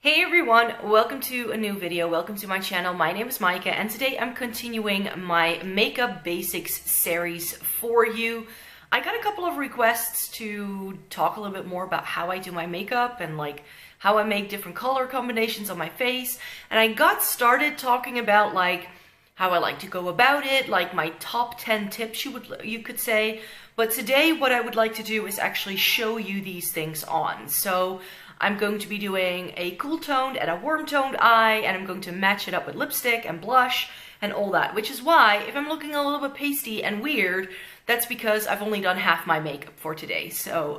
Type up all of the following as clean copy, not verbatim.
Hey everyone, welcome to a new video, welcome to my channel. My name is Maaike and today I'm continuing my makeup basics series for you. I got a couple of requests to talk a little bit more about how I do my makeup and like how I make different color combinations on my face. And I got started talking about like how I like to go about it, like my top 10 tips you could say. But today what I would like to do is actually show you these things on. So I'm going to be doing a cool toned and a warm toned eye, and I'm going to match it up with lipstick and blush and all that, which is why if I'm looking a little bit pasty and weird, that's because I've only done half my makeup for today. So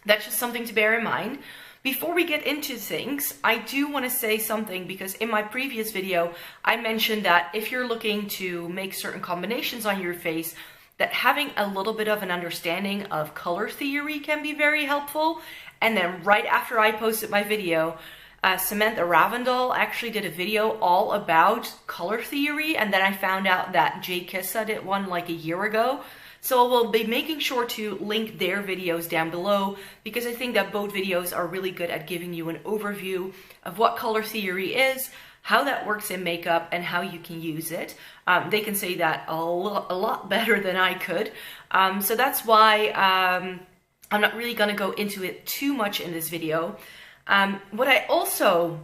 that's just something to bear in mind. Before we get into things, I do want to say something because in my previous video, I mentioned that if you're looking to make certain combinations on your face, that having a little bit of an understanding of color theory can be very helpful. And then right after I posted my video, Samantha Ravndahl actually did a video all about color theory, and then I found out that JKissa did one like a year ago. So I will be making sure to link their videos down below because I think that both videos are really good at giving you an overview of what color theory is, how that works in makeup, and how you can use it. They can say that a lot better than I could. So that's why I'm not really going to go into it too much in this video. What I also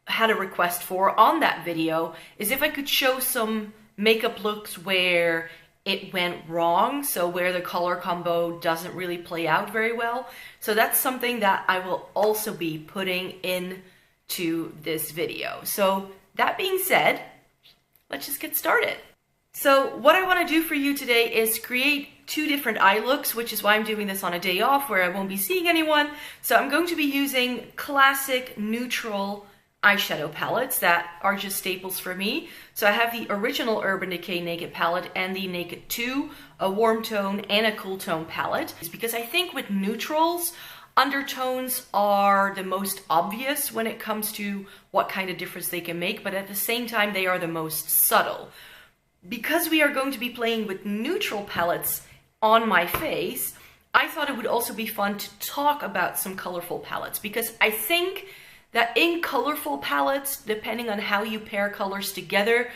had a request for on that video is if I could show some makeup looks where it went wrong, so where the color combo doesn't really play out very well. So that's something that I will also be putting into this video. So that being said, let's just get started. So what I want to do for you today is create two different eye looks, which is why I'm doing this on a day off where I won't be seeing anyone. So I'm going to be using classic neutral eyeshadow palettes that are just staples for me. So I have the original Urban Decay Naked palette and the Naked 2, a warm tone and a cool tone palette. It's because I think with neutrals, undertones are the most obvious when it comes to what kind of difference they can make, but at the same time they are the most subtle. Because we are going to be playing with neutral palettes on my face, I thought it would also be fun to talk about some colorful palettes, because I think that in colorful palettes, depending on how you pair colors together,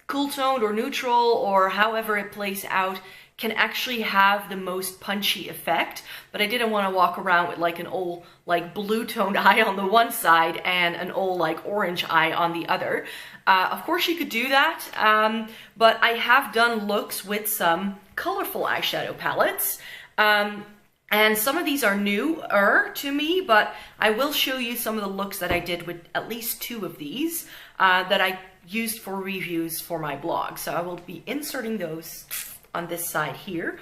cool toned or neutral or however it plays out, can actually have the most punchy effect. But I didn't want to walk around with like an old like blue toned eye on the one side and an old like orange eye on the other. Of course you could do that, but I have done looks with some colorful eyeshadow palettes. And some of these are newer to me, but I will show you some of the looks that I did with at least two of these that I used for reviews for my blog. So I will be inserting those on this side here.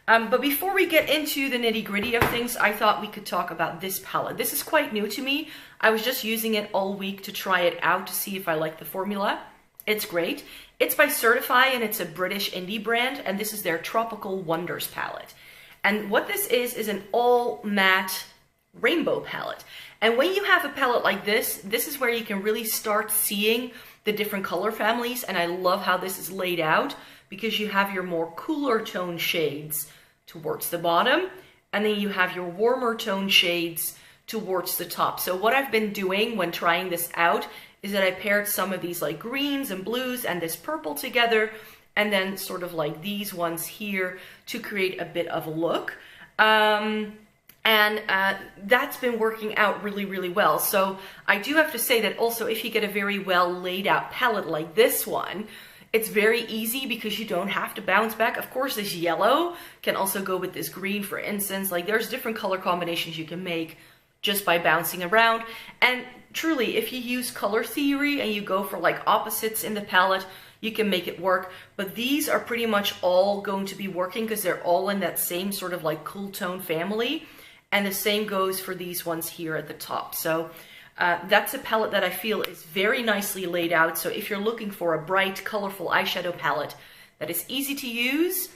But before we get into the nitty-gritty of things, I thought we could talk about this palette. This is quite new to me. I was just using it all week to try it out to see if I like the formula. It's great. It's by Certify and it's a British indie brand, and this is their Tropical Wonders palette. And what this is an all matte rainbow palette. And when you have a palette like this is where you can really start seeing the different color families, and I love how this is laid out because you have your more cooler tone shades towards the bottom, and then you have your warmer tone shades towards the top. So what I've been doing when trying this out is that I paired some of these like greens and blues and this purple together, and then sort of like these ones here to create a bit of a look. And that's been working out really, really well. So I do have to say that also if you get a very well laid out palette like this one, it's very easy because you don't have to bounce back. Of course, this yellow can also go with this green, for instance. Like there's different color combinations you can make just by bouncing around. And truly, if you use color theory and you go for like opposites in the palette, you can make it work. But these are pretty much all going to be working because they're all in that same sort of like cool tone family. And the same goes for these ones here at the top. So that's a palette that I feel is very nicely laid out. So if you're looking for a bright, colorful eyeshadow palette that is easy to use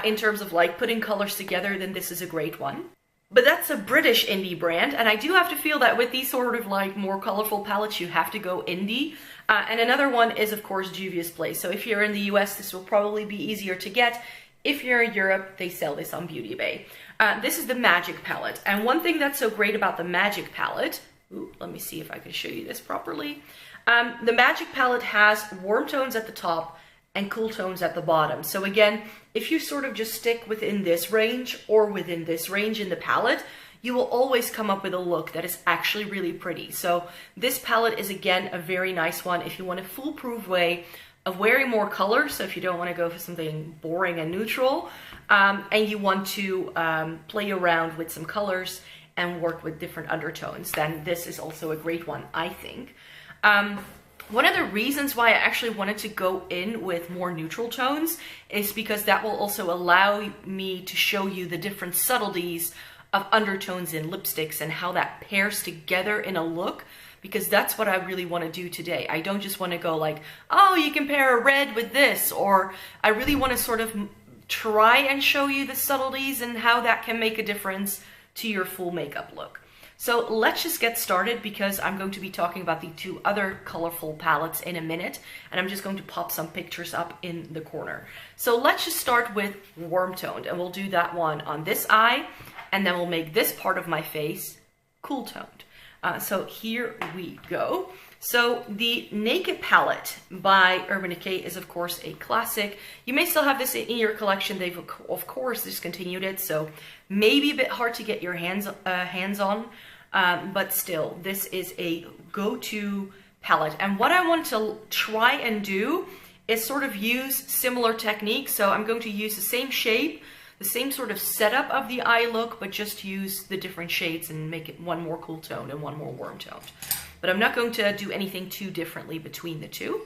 in terms of like putting colors together, then this is a great one. But that's a British indie brand, and I do have to feel that with these sort of like more colorful palettes, you have to go indie. And another one is, of course, Juvia's Place. So if you're in the US, this will probably be easier to get. If you're in Europe, they sell this on Beauty Bay. This is the Magic palette. And one thing that's so great about the Magic palette Ooh, let me see if I can show you this properly. The Magic palette has warm tones at the top and cool tones at the bottom. So again, if you sort of just stick within this range or within this range in the palette, you will always come up with a look that is actually really pretty. So this palette is again a very nice one if you want a foolproof way of wearing more colors. So if you don't want to go for something boring and neutral, and you want to play around with some colors and work with different undertones, then this is also a great one, I think. One of the reasons why I actually wanted to go in with more neutral tones is because that will also allow me to show you the different subtleties of undertones in lipsticks and how that pairs together in a look, because that's what I really want to do today. I don't just want to go like, oh, you can pair a red with this, or I really want to sort of try and show you the subtleties and how that can make a difference to your full makeup look. So let's just get started, because I'm going to be talking about the two other colorful palettes in a minute, and I'm just going to pop some pictures up in the corner. So let's just start with warm toned, and we'll do that one on this eye, and then we'll make this part of my face cool toned. So here we go. So the Naked palette by Urban Decay is of course a classic. You may still have this in your collection. They've of course discontinued it, so maybe a bit hard to get your hands on, but still, this is a go-to palette. And what I want to try and do is sort of use similar techniques. So I'm going to use the same shape, the same sort of setup of the eye look, but just use the different shades and make it one more cool tone and one more warm toned. But I'm not going to do anything too differently between the two.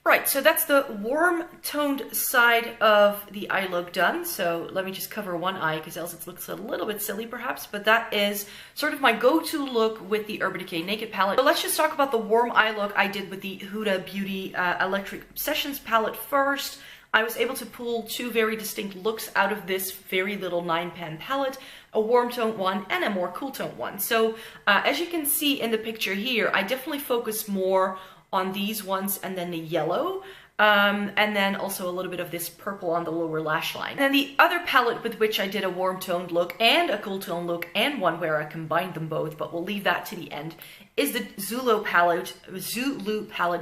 Right, so that's the warm toned side of the eye look done. So let me just cover one eye, because else it looks a little bit silly perhaps, but that is sort of my go-to look with the Urban Decay Naked palette. So let's just talk about the warm eye look I did with the Huda Beauty Electric Obsessions palette first. I was able to pull two very distinct looks out of this very little 9-pan palette, a warm tone one and a more cool tone one. So as you can see in the picture here, I definitely focus more on these ones and then the yellow, and then also a little bit of this purple on the lower lash line. And then the other palette with which I did a warm toned look and a cool tone look, and one where I combined them both, but we'll leave that to the end, is the Zulu palette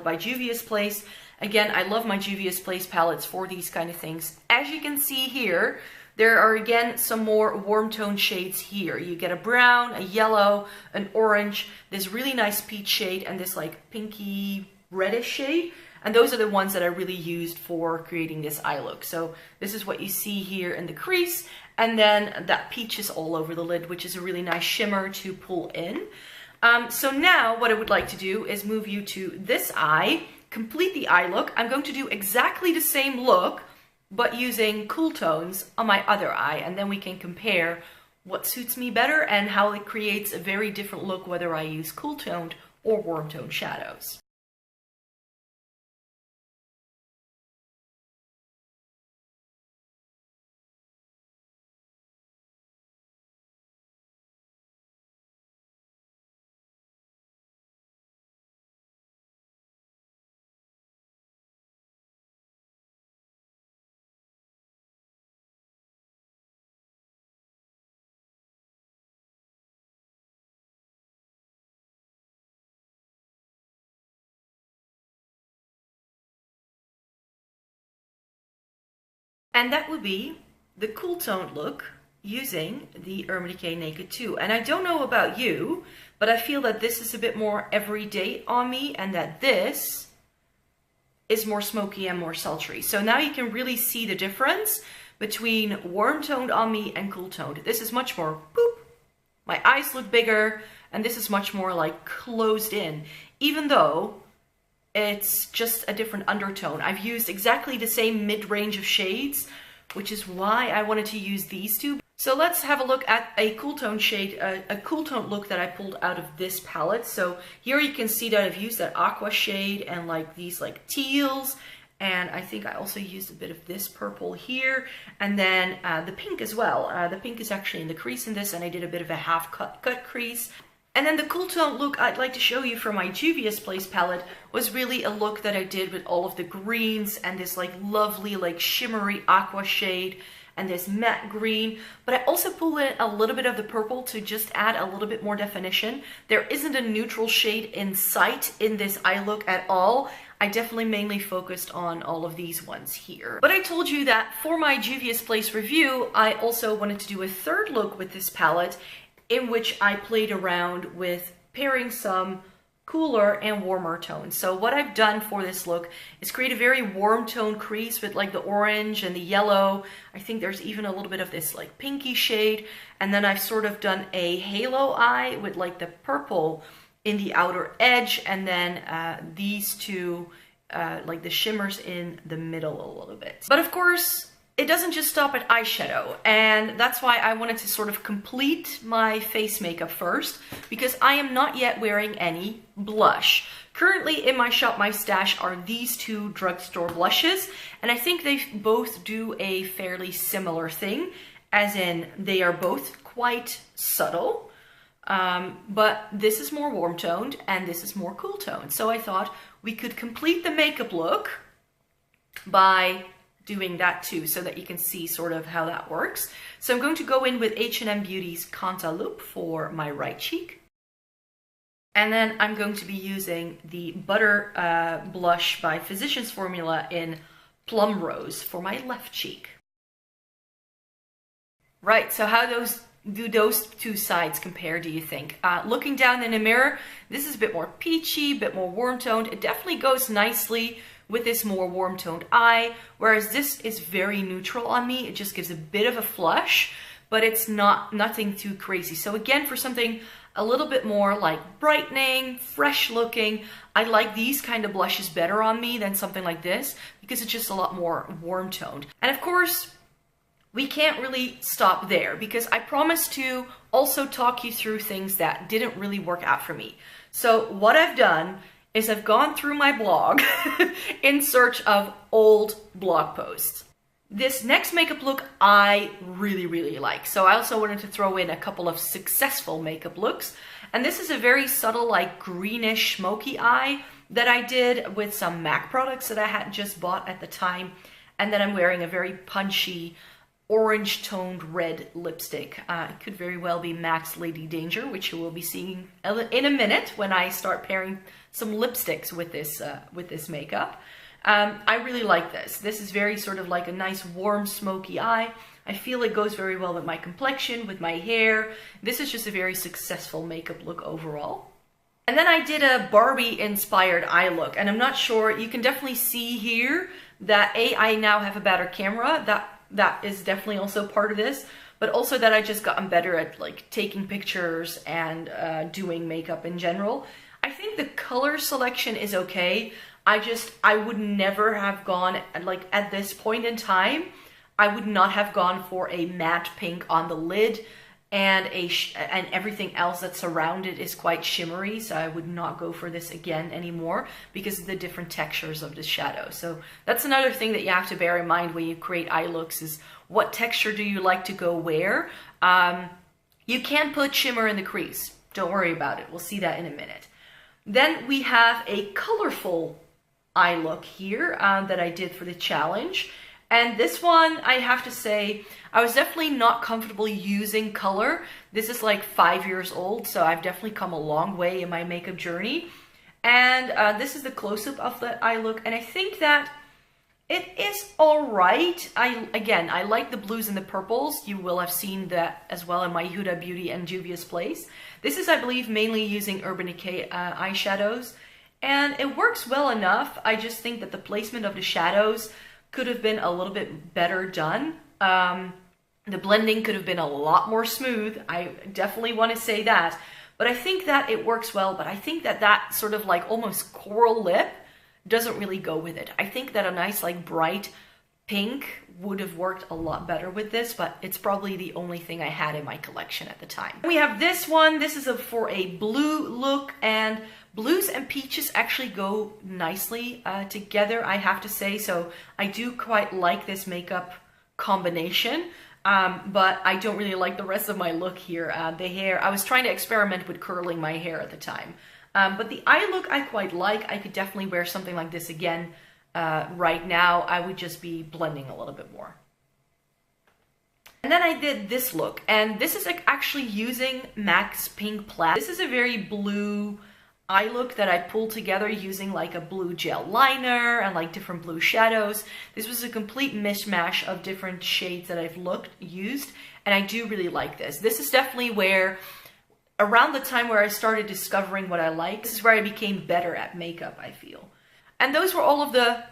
by Juvia's Place. Again, I love my Juvia's Place palettes for these kind of things. As you can see here, there are again some more warm tone shades here. You get a brown, a yellow, an orange, this really nice peach shade, and this like pinky reddish shade. And those are the ones that I really used for creating this eye look. So this is what you see here in the crease. And then that peach is all over the lid, which is a really nice shimmer to pull in. So now what I would like to do is move you to this eye, complete the eye look. I'm going to do exactly the same look, but using cool tones on my other eye, and then we can compare what suits me better and how it creates a very different look whether I use cool toned or warm toned shadows. And that would be the cool toned look using the Urban Decay Naked 2. And I don't know about you, but I feel that this is a bit more everyday on me, and that this is more smoky and more sultry. So now you can really see the difference between warm toned on me and cool toned. This is much more boop, my eyes look bigger, and this is much more like closed in, even though It's just a different undertone. I've used exactly the same mid-range of shades, which is why I wanted to use these two. So let's have a look at a cool tone shade, a cool tone look that I pulled out of this palette. So here you can see that I've used that aqua shade and like these like teals. And I think I also used a bit of this purple here. And then the pink as well. The pink is actually in the crease in this, and I did a bit of a half cut crease. And then the cool tone look I'd like to show you from my Juvia's Place palette was really a look that I did with all of the greens and this like lovely like shimmery aqua shade and this matte green. But I also pulled in a little bit of the purple to just add a little bit more definition. There isn't a neutral shade in sight in this eye look at all. I definitely mainly focused on all of these ones here. But I told you that for my Juvia's Place review, I also wanted to do a third look with this palette, in which I played around with pairing some cooler and warmer tones. So what I've done for this look is create a very warm tone crease with like the orange and the yellow. I think there's even a little bit of this like pinky shade. And then I've sort of done a halo eye with like the purple in the outer edge, and then these two, like the shimmers in the middle a little bit. But of course, it doesn't just stop at eyeshadow, and that's why I wanted to sort of complete my face makeup first, because I am not yet wearing any blush. Currently in my Shop My Stash are these two drugstore blushes, and I think they both do a fairly similar thing, as in they are both quite subtle, but this is more warm toned and this is more cool toned. So I thought we could complete the makeup look by doing that too, so that you can see sort of how that works. So I'm going to go in with H&M Beauty's Cantaloupe for my right cheek. And then I'm going to be using the Butter blush by Physicians Formula in Plum Rose for my left cheek. Right, so how do those two sides compare, do you think? Looking down in the mirror, this is a bit more peachy, a bit more warm toned. It definitely goes nicely with this more warm toned eye, whereas this is very neutral on me. It just gives a bit of a flush, but it's nothing too crazy. So again, for something a little bit more like brightening, fresh looking, I like these kind of blushes better on me than something like this, because it's just a lot more warm toned. And of course, we can't really stop there, because I promised to also talk you through things that didn't really work out for me. So what I've done is I've gone through my blog in search of old blog posts. This next makeup look I really like. So I also wanted to throw in a couple of successful makeup looks. And this is a very subtle like greenish smoky eye that I did with some MAC products that I had just bought at the time. And then I'm wearing a very punchy orange toned red lipstick. It could very well be MAC's Lady Danger, which you will be seeing in a minute when I start pairing some lipsticks with this makeup. I really like this. This is very sort of like a nice warm smoky eye. I feel it goes very well with my complexion, with my hair. This is just a very successful makeup look overall. And then I did a Barbie inspired eye look, and I'm not sure, you can definitely see here that I now have a better camera. That is definitely also part of this, but also that I just gotten better at like taking pictures and doing makeup in general. I think the color selection is okay. I would never have gone, like at this point in time, I would not have gone for a matte pink on the lid, and everything else that's surrounded is quite shimmery, so I would not go for this again anymore because of the different textures of the shadow. So that's another thing that you have to bear in mind when you create eye looks, is what texture do you like to go where. You can put shimmer in the crease, don't worry about it, we'll see that in a minute. Then we have a colorful eye look here that I did for the challenge. And this one, I have to say, I was definitely not comfortable using color. This is like 5 years old, so I've definitely come a long way in my makeup journey. And this is the close-up of that eye look, and I think that it is all right. Again, I like the blues and the purples. You will have seen that as well in my Huda Beauty and Juvia's Place. This is, I believe, mainly using Urban Decay eyeshadows, and it works well enough. I just think that the placement of the shadows could have been a little bit better done. The blending could have been a lot more smooth. I definitely want to say that. But I think that it works well, but I think that that sort of like almost coral lip doesn't really go with it. I think that a nice like bright pink would have worked a lot better with this, but it's probably the only thing I had in my collection at the time. We have this one. This is for a blue look, and blues and peaches actually go nicely together, I have to say. So I do quite like this makeup combination, but I don't really like the rest of my look here. The hair, I was trying to experiment with curling my hair at the time. But the eye look I quite like. I could definitely wear something like this again. Right now, I would just be blending a little bit more. And then I did this look, and this is actually using MAC's Pink Plaid. This is a very blue eye look that I pulled together using like a blue gel liner and like different blue shadows. This was a complete mishmash of different shades that I've used, and I do really like this. This is definitely where, around the time where I started discovering what I like, this is where I became better at makeup, I feel. And those were all of the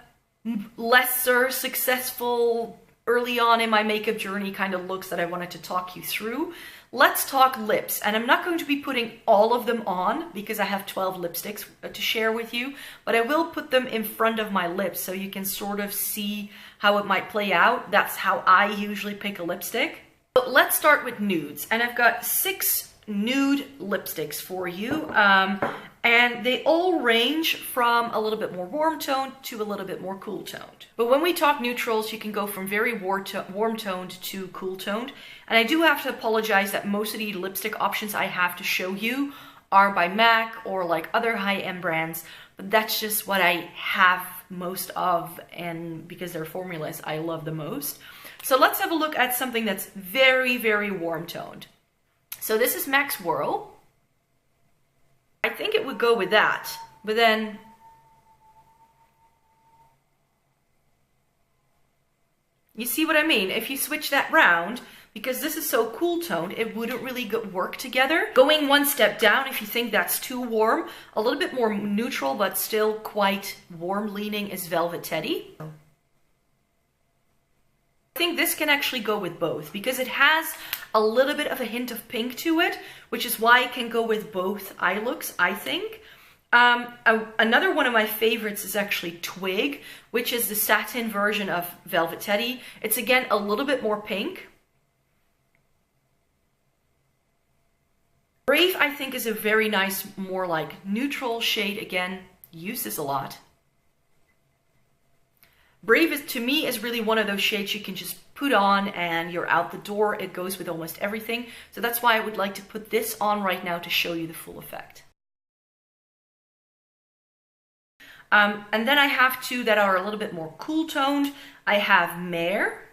lesser successful early on in my makeup journey kind of looks that I wanted to talk you through. Let's talk lips. And I'm not going to be putting all of them on because I have 12 lipsticks to share with you, but I will put them in front of my lips so you can sort of see how it might play out. That's how I usually pick a lipstick. But let's start with nudes. And I've got 6 nude lipsticks for you. And they all range from a little bit more warm toned to a little bit more cool toned. But when we talk neutrals, you can go from very warm toned to cool toned. And I do have to apologize that most of the lipstick options I have to show you are by MAC or like other high-end brands. But that's just what I have most of, and because they're formulas I love the most. So let's have a look at something that's very, very warm toned. So this is MAC's Whirl. I think it would go with that, but then you see what I mean? If you switch that round, because this is so cool toned, it wouldn't really work together. Going one step down, if you think that's too warm, a little bit more neutral but still quite warm leaning is Velvet Teddy. I think this can actually go with both because it has a little bit of a hint of pink to it, which is why it can go with both eye looks, I think. Another one of my favorites is actually Twig, which is the satin version of Velvet Teddy. It's again a little bit more pink. Brave, I think, is a very nice, more like neutral shade. Again, use this a lot. Brave is, to me, is really one of those shades you can just put on and you're out the door. It goes with almost everything. So that's why I would like to put this on right now to show you the full effect. And then I have 2 that are a little bit more cool toned. I have Mare,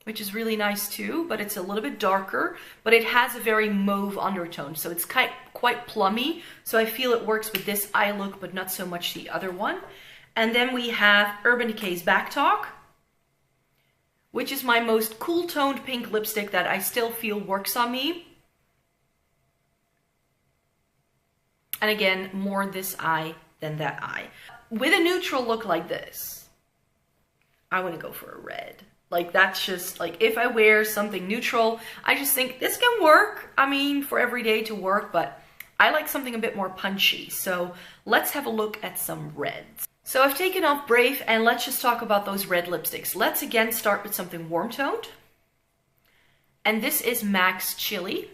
which is really nice too, but it's a little bit darker, but it has a very mauve undertone. So it's quite plummy. So I feel it works with this eye look, but not so much the other one. And then we have Urban Decay's Back Talk, which is my most cool toned pink lipstick that I still feel works on me. And again, more this eye than that eye. With a neutral look like this, I want to go for a red. Like, that's just like, if I wear something neutral, I just think this can work. I mean, for every day to work, but I like something a bit more punchy. So let's have a look at some reds. So I've taken off Brave, and let's just talk about those red lipsticks. Let's again start with something warm toned. And this is MAC's Chili.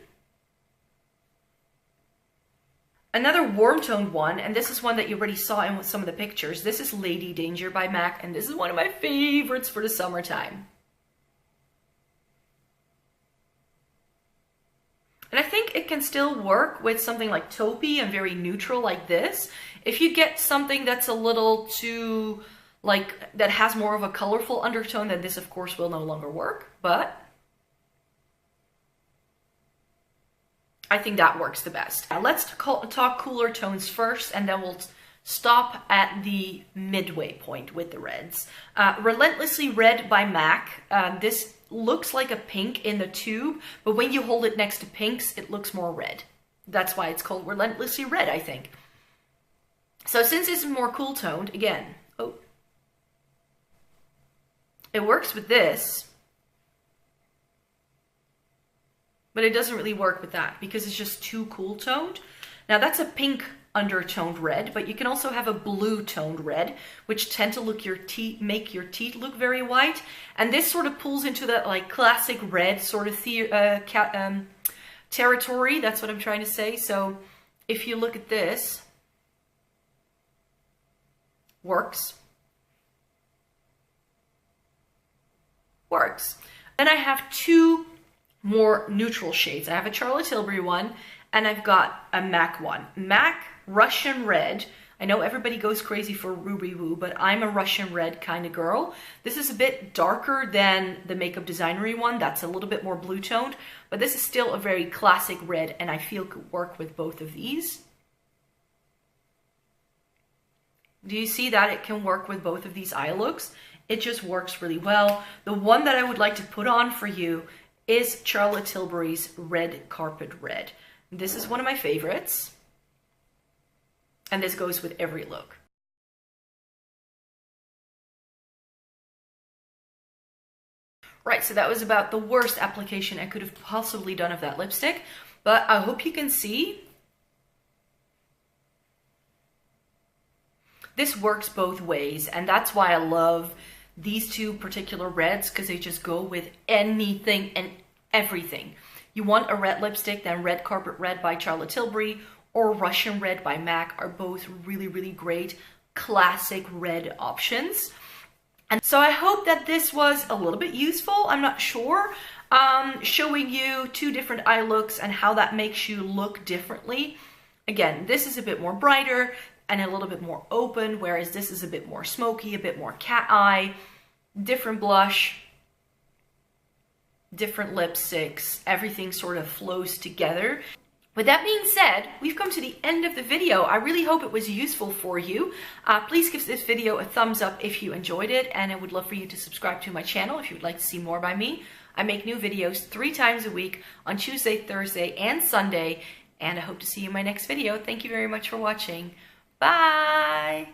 Another warm toned one, and this is one that you already saw in some of the pictures. This is Lady Danger by MAC, and this is one of my favorites for the summertime. And I think it can still work with something like taupey and very neutral like this. If you get something that's a little too, like, that has more of a colorful undertone, then this of course will no longer work, but I think that works the best. Now let's talk cooler tones first, and then we'll stop at the midway point with the reds. Relentlessly Red by MAC. This looks like a pink in the tube, but when you hold it next to pinks, it looks more red. That's why it's called Relentlessly Red, I think. So since it's more cool toned, again, it works with this, but it doesn't really work with that because it's just too cool toned. Now that's a pink undertoned red, but you can also have a blue toned red, which tend to make your teeth look very white. And this sort of pulls into that like classic red sort of territory. That's what I'm trying to say. So if you look at this, works. Then I have two more neutral shades. I have a Charlotte Tilbury one, and I've got a MAC one. MAC Russian Red. I know everybody goes crazy for Ruby Woo, but I'm a Russian Red kind of girl. This is a bit darker than the Makeup Designery one. That's a little bit more blue toned, but this is still a very classic red, and I feel could work with both of these. Do you see that it can work with both of these eye looks? It just works really well. The one that I would like to put on for you is Charlotte Tilbury's Red Carpet Red. This is one of my favorites. And this goes with every look. Right, so that was about the worst application I could have possibly done of that lipstick. But I hope you can see this works both ways, and that's why I love these two particular reds, because they just go with anything and everything. You want a red lipstick, then Red Carpet Red by Charlotte Tilbury or Russian Red by MAC are both really, really great classic red options. And so I hope that this was a little bit useful. I'm not sure. Showing you two different eye looks and how that makes you look differently. Again, this is a bit more brighter and a little bit more open, whereas this is a bit more smoky, a bit more cat eye, different blush, different lipsticks, everything sort of flows together. With that being said, we've come to the end of the video. I really hope it was useful for you. Please give this video a thumbs up if you enjoyed it, and I would love for you to subscribe to my channel if you would like to see more by me. I make new videos 3 times a week on Tuesday, Thursday, and Sunday, and I hope to see you in my next video. Thank you very much for watching. Bye!